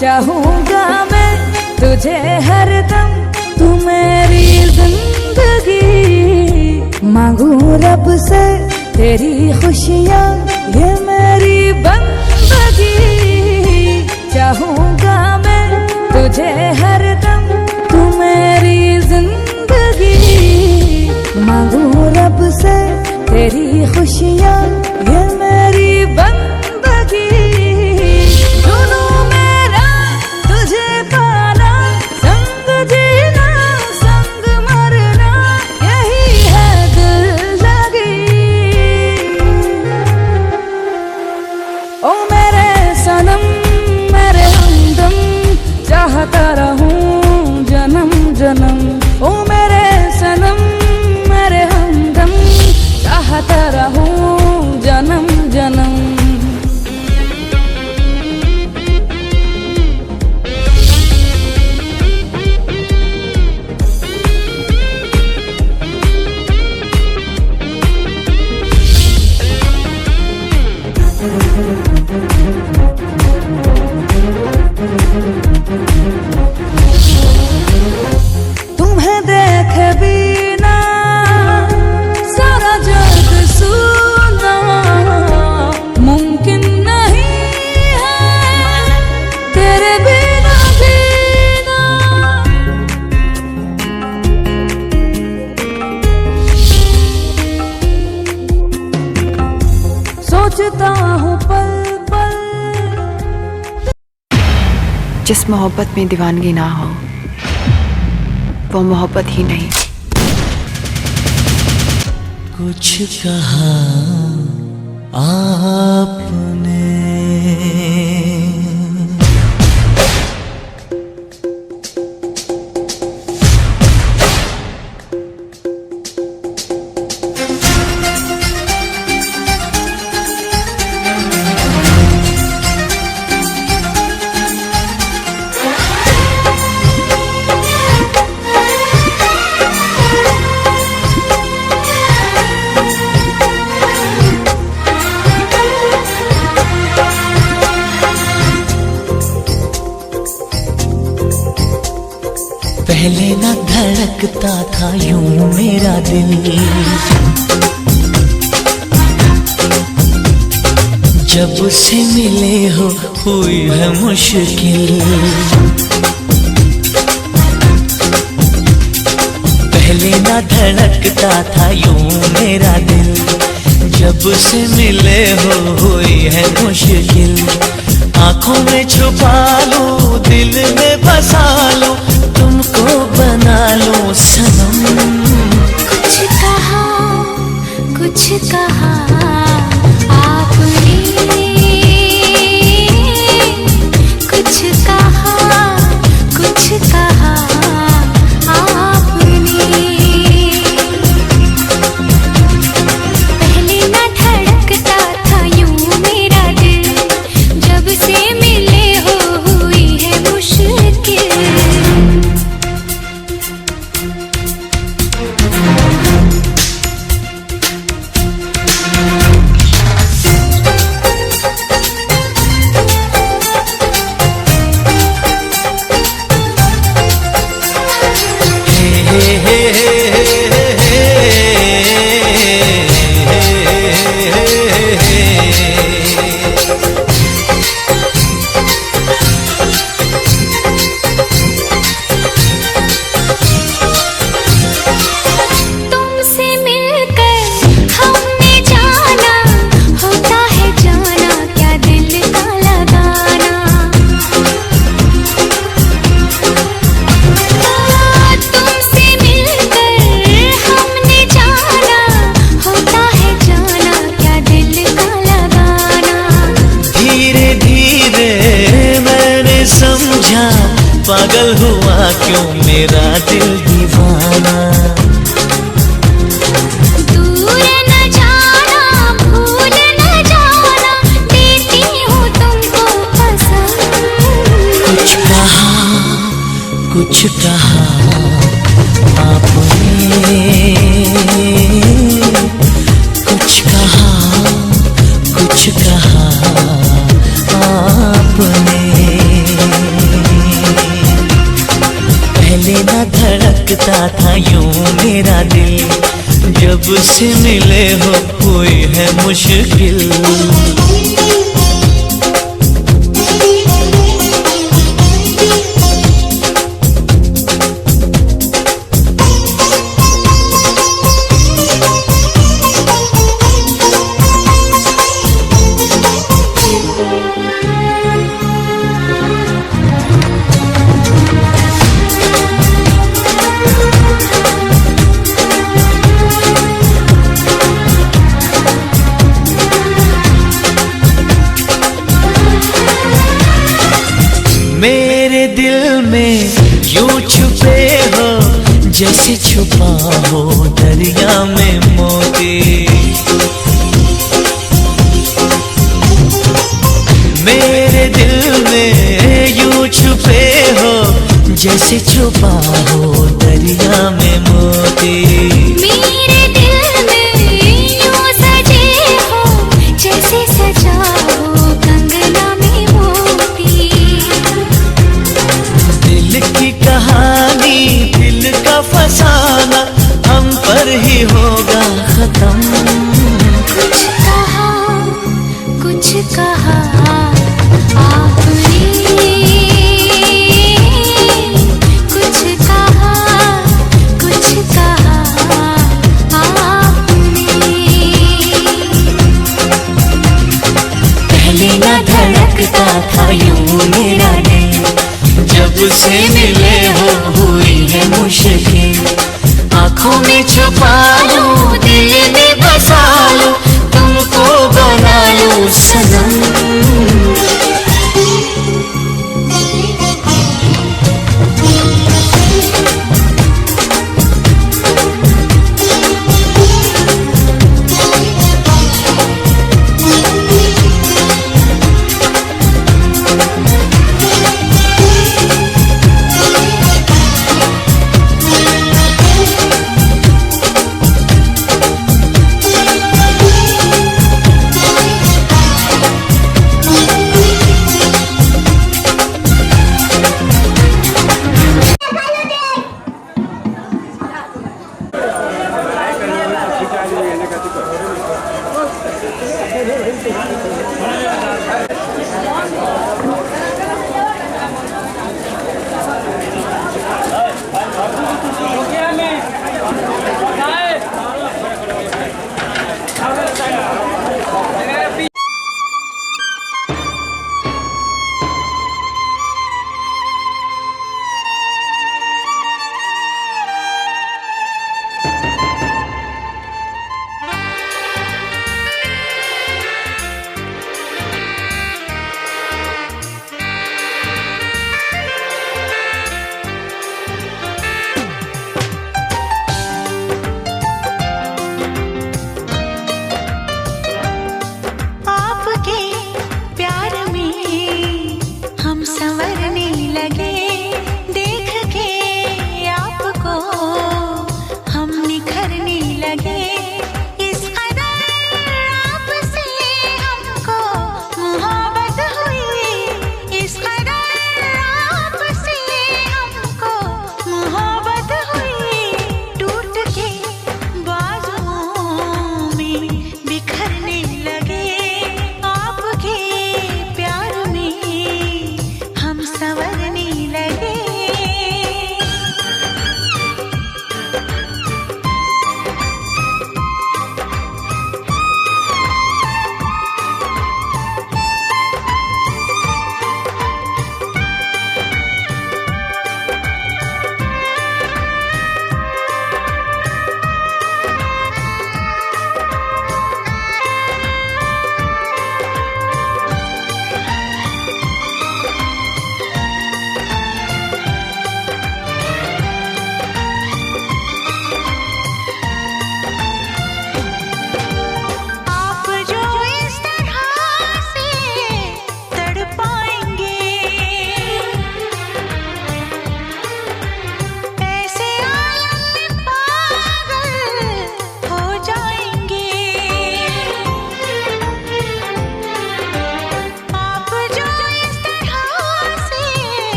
चाहूंगा मैं तुझे हरदम, तू मेरी जिंदगी। मांगू रब से तेरी खुशियाँ, ये मेरी बंदगी। चाहूंगा मैं तुझे हरदम, तू मेरी जिंदगी। मांगू रब से तेरी खुशियाँ, ये मेरी बंदगी। सुनो मेरा तुझे पाना, संग जीना संग मरना, यही है दिल लगी। ओ मेरे सनम मेरे हमदम, चाहता रहूं जन्म जन्म। ओ मेरे सनम मेरे हमदम, चाहता रहूं जन्म जन्म। तुम्हें देखे बिना सारा जग सुना मुमकिन नहीं है, तेरे बिना जीना। सोचता हूँ पल पल। जिस मोहब्बत में दीवानगी ना हो वो मोहब्बत ही नहीं। कुछ कहा आपने, पहले ना धड़कता था यूं मेरा दिल, जब से मिले हो हुई है मुश्किल। पहले ना धड़कता था यूं मेरा दिल, जब से मिले हो हुई है मुश्किल। आंखों में छुपा लो दिल में बसा लो, तुमको बना लो सनम। कुछ कहा आपने, कुछ कहा आपने। पहले ना धड़कता था यूं मेरा दिल, जब से मिले हो हुई है मुश्किल। पागल हुआ क्यों मेरा दिल दीवाना। दूर न जाना भूल न जाना, देती हूँ तुमको पसंद। कुछ कहा आपने, कुछ कहा आपने। धड़कता था यूं मेरा दिल, जब से मिले हो कोई है मुश्किल। मेरे दिल में यूं छुपे हो जैसे छुपा हो दरिया में मोती। मेरे दिल में यूं छुपे हो जैसे छुपा हो दरिया में मोती। मेरे दिल में यूं सजे हो जैसे सजा हो कंगना में मोती। दिल की कहानी दिल का फसाना हम पर ही होगा खत्म। कुछ कहा आपने, कुछ कहा आपने। पहले ना धड़कता था यूं मेरा दिल, जब से मिले हो हुई है मुश्किल। आँखों में छुपा लूं दिल में बसा लूं, तुमको बना लूं सनम।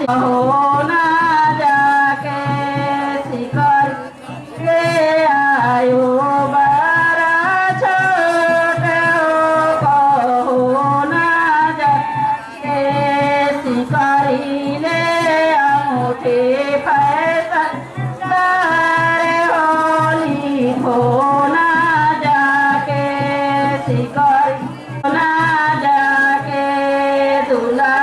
हो ना जाके शिकारी ले आयो बड़ा छोटे हो ना जाके शिकारी ले अंगूठी फैशन होली हो ना जाके शिकारी ना जाके दूल्हा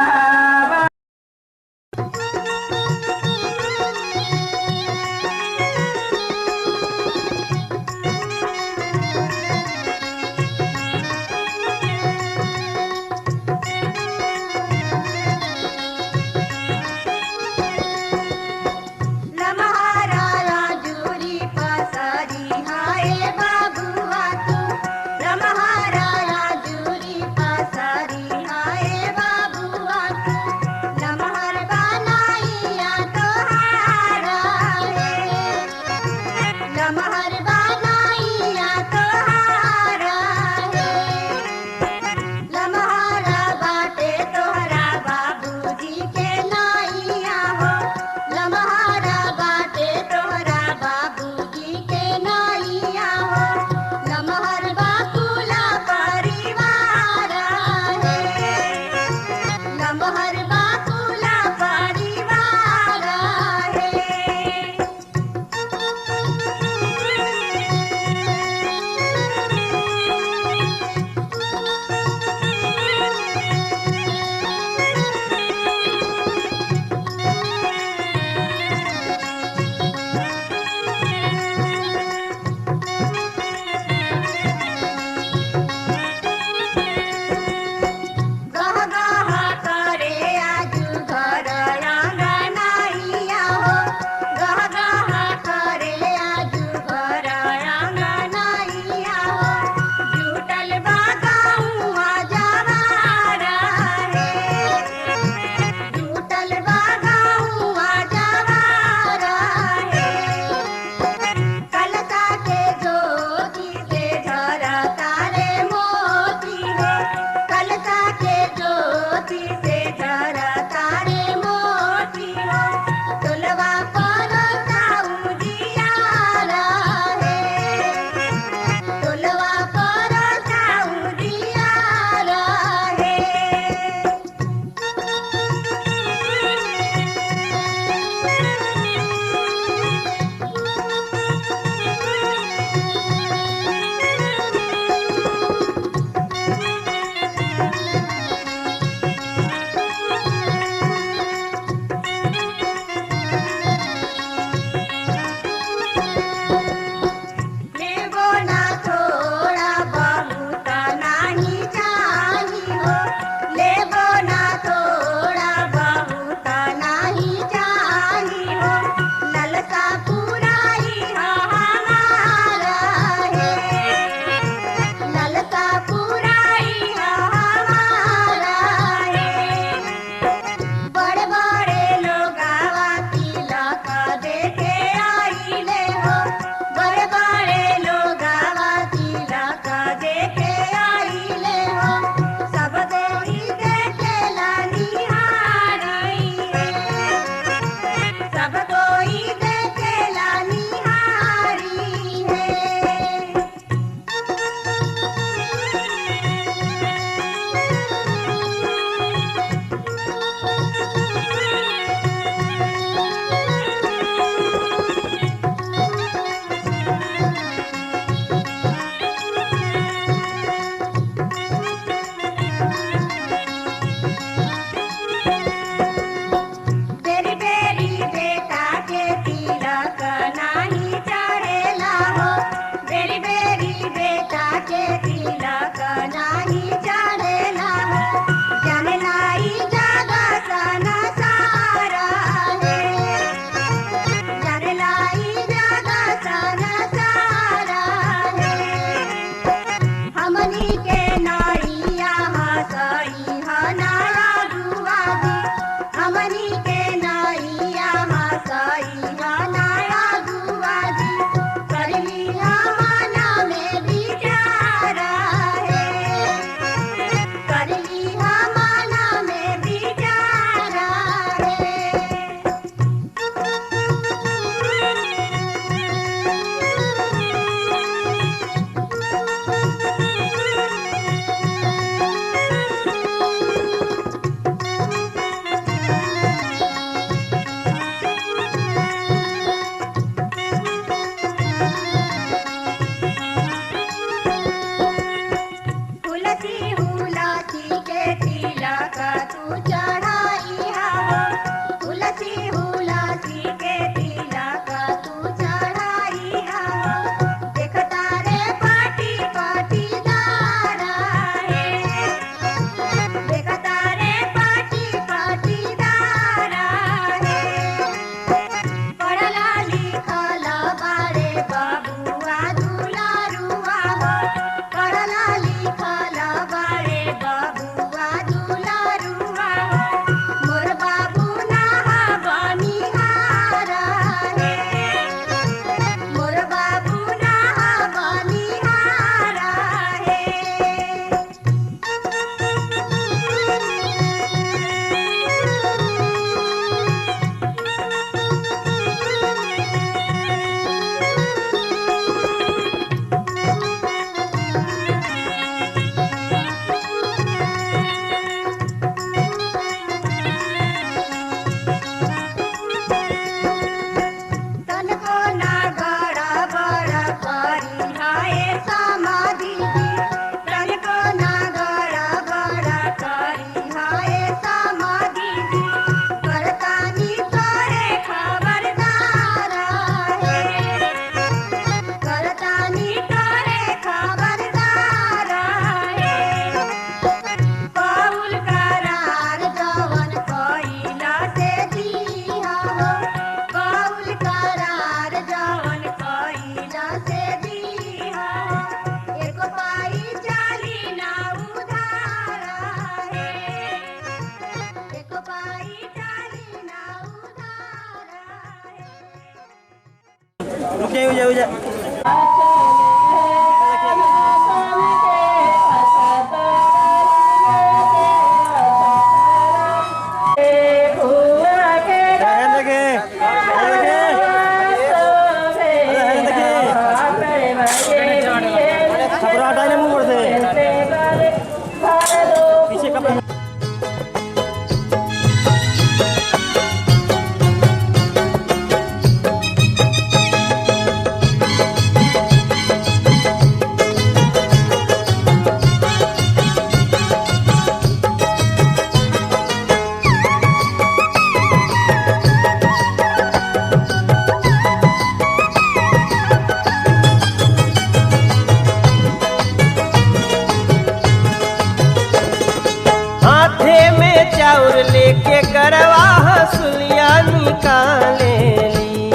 चाउर लेके गरवा हसुलिया निकाले ली,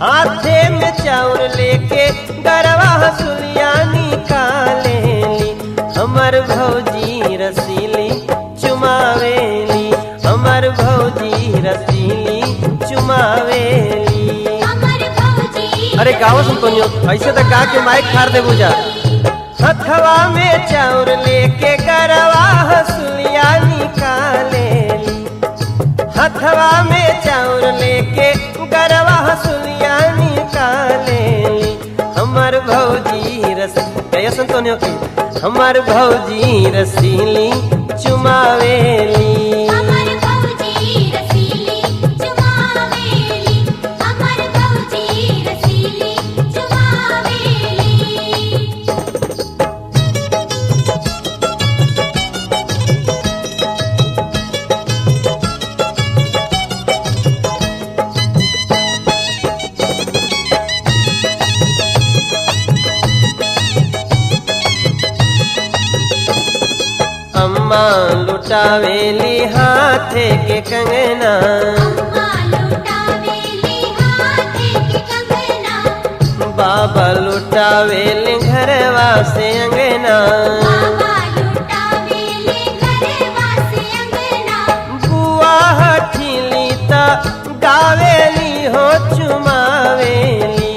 हाथे में चाउर लेके गरवा हसुलिया निकाले ली। हमर भौजी रसीली चुमावेली, हमर भौजी रसीली चुमावेली। अरे गाँव सुन तो ऐसे तो गा के माइक खार दे बुझा। हथवा में चाउर लेके गरवा हसुलिया निकाले ली, हथवा में चाउर लेके गरवा हसुलिया निकाले ली। हमर भौजी हमर भौजी रसीली चुमावेली। अम्मा लुटावेली हाथे के कंगना, बाबा लुटावेली घरवा से अंगना। बुआ हठीली ता गावेली हो चुमावेली,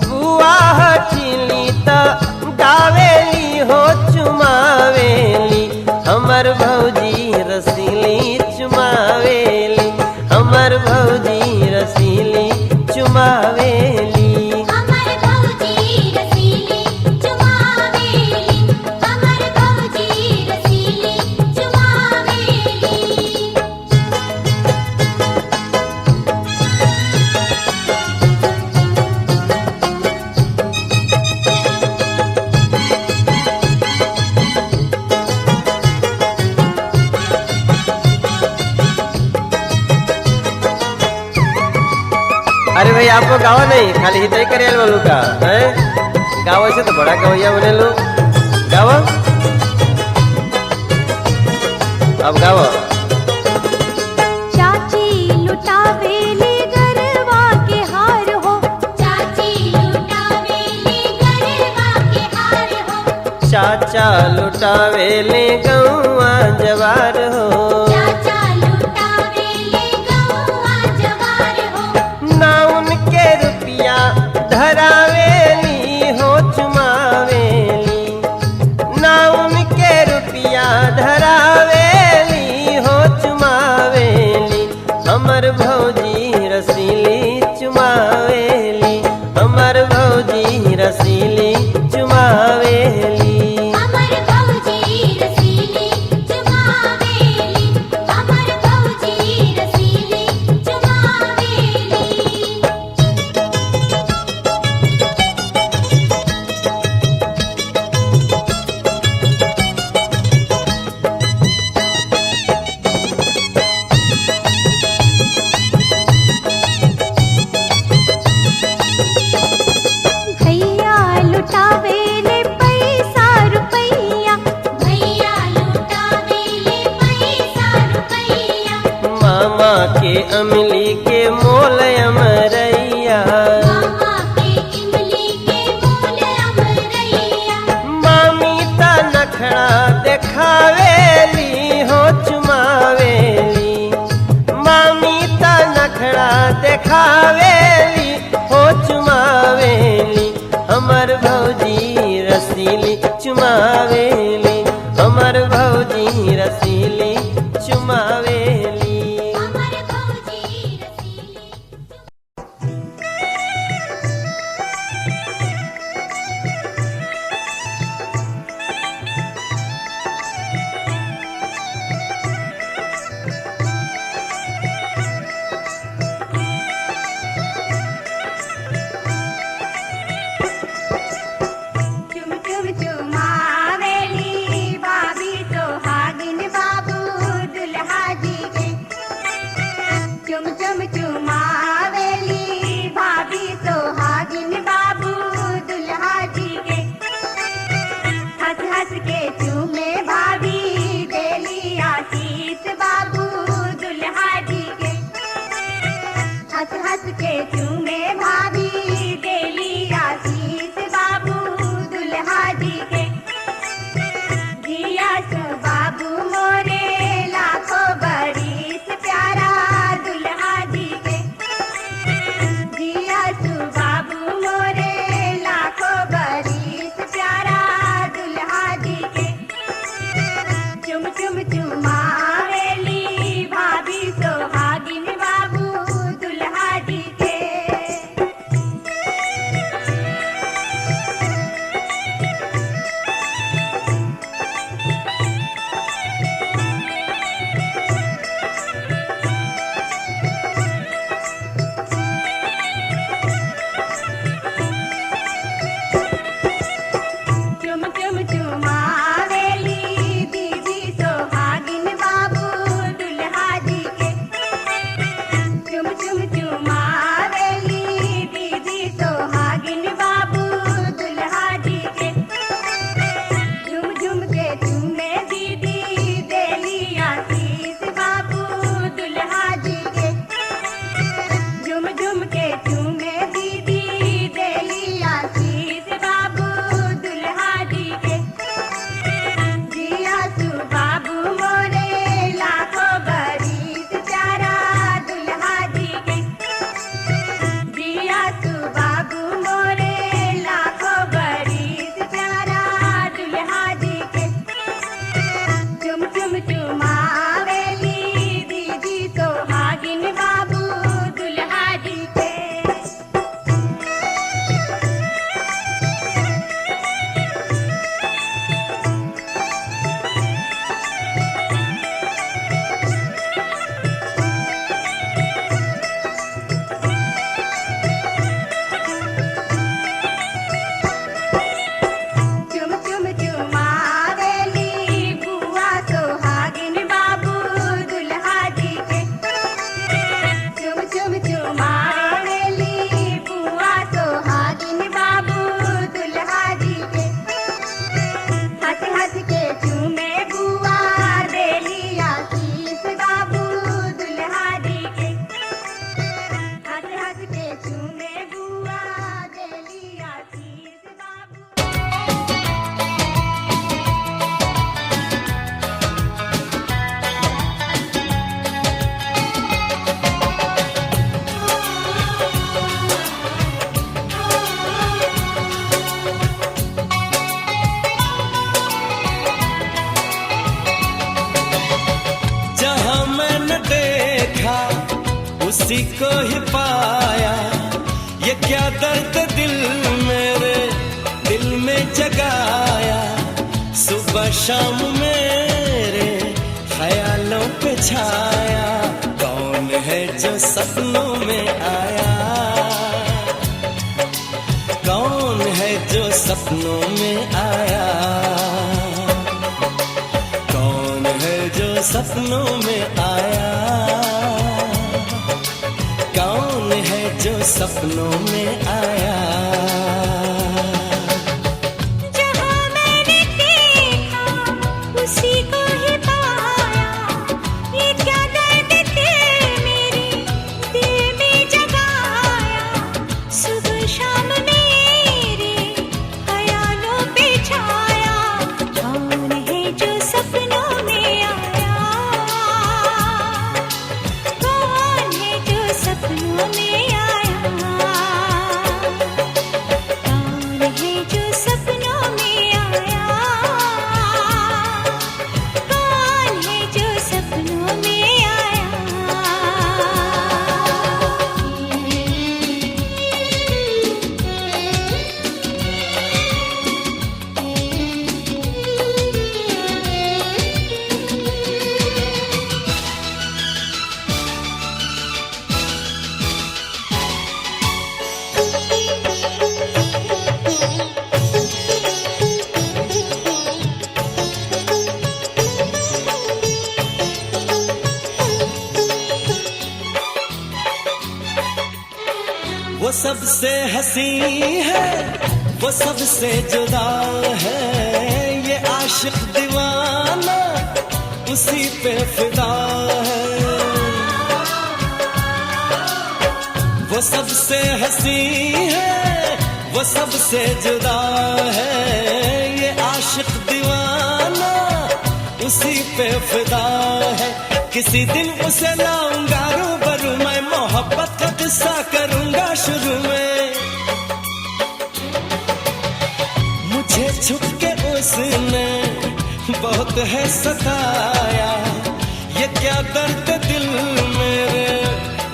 बुआ हठीली ता गावेली हो चुमावेली। हमर भौजी रसीली चुमावेली, हमर भौजी रसीली चुमावेली। अरे भाई आपको गावा नहीं खाली हितई करे बोलू का है? गावा से तो बड़ा गवैया बने लो। गावा अब गावा। चाची लुटावेली गरवा के हार हो, चाची लुटावेली गरवा के हार हो। चाचा लुटावेली गौआ जवार हो, धरावेली हो चुमावेली, ना उनके रुपया धरावेली हो चुमावेली। हमर भौजी रसीली चुमावेली, हमर भौजी रसीली चुमावेली। के अमली के मोल अमरैया, मामी ता नखड़ा देखावेली हो चुमावेली, मामी ता नखड़ा देखावेली हो चुमावेली। उसी को ही पाया। ये क्या दर्द दिल मेरे दिल में जगाया, सुबह शाम मेरे ख्यालों पे छाया। कौन है जो सपनों में आया, कौन है जो सपनों में आया, कौन है जो सपनों में आया, कौन है जो सपनों में आया। जहाँ मैंने देखा उसी को ही पाया। ये क्या दर्द थे मेरे दिल में जगाया, सुबह शाम मेरे ख्यालों पे छाया। कौन है जो सपनों में आया, कौन है जो सपनों में आया, कौन है जो सपनों में आया, कौन है जो सपनों में आया। वो सबसे हंसी है, वो सबसे जुदा है। ये आशिक दीवाना उसी पे फिदा है। वो सबसे हंसी है, वो सबसे जुदा है। ये आशिक दीवाना उसी पे फिदा है। किसी दिन उसे लाऊंगा रूबरू, मैं मोहब्बत का किस्सा करूंगा शुरू में। मुझे छुप के उसने बहुत है सताया। ये क्या दर्द दिल मेरे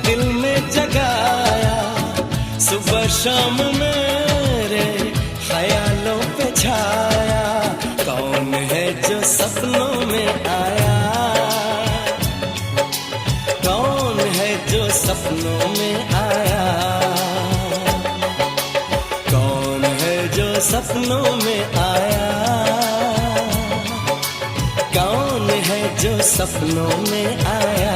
दिल में जगाया, सुबह शाम मेरे ख्यालों पे छाया। कौन है जो सपनों में आया, कौन है जो सपनों में आया, कौन है जो सपनों में आया, कौन है जो सपनों में आया।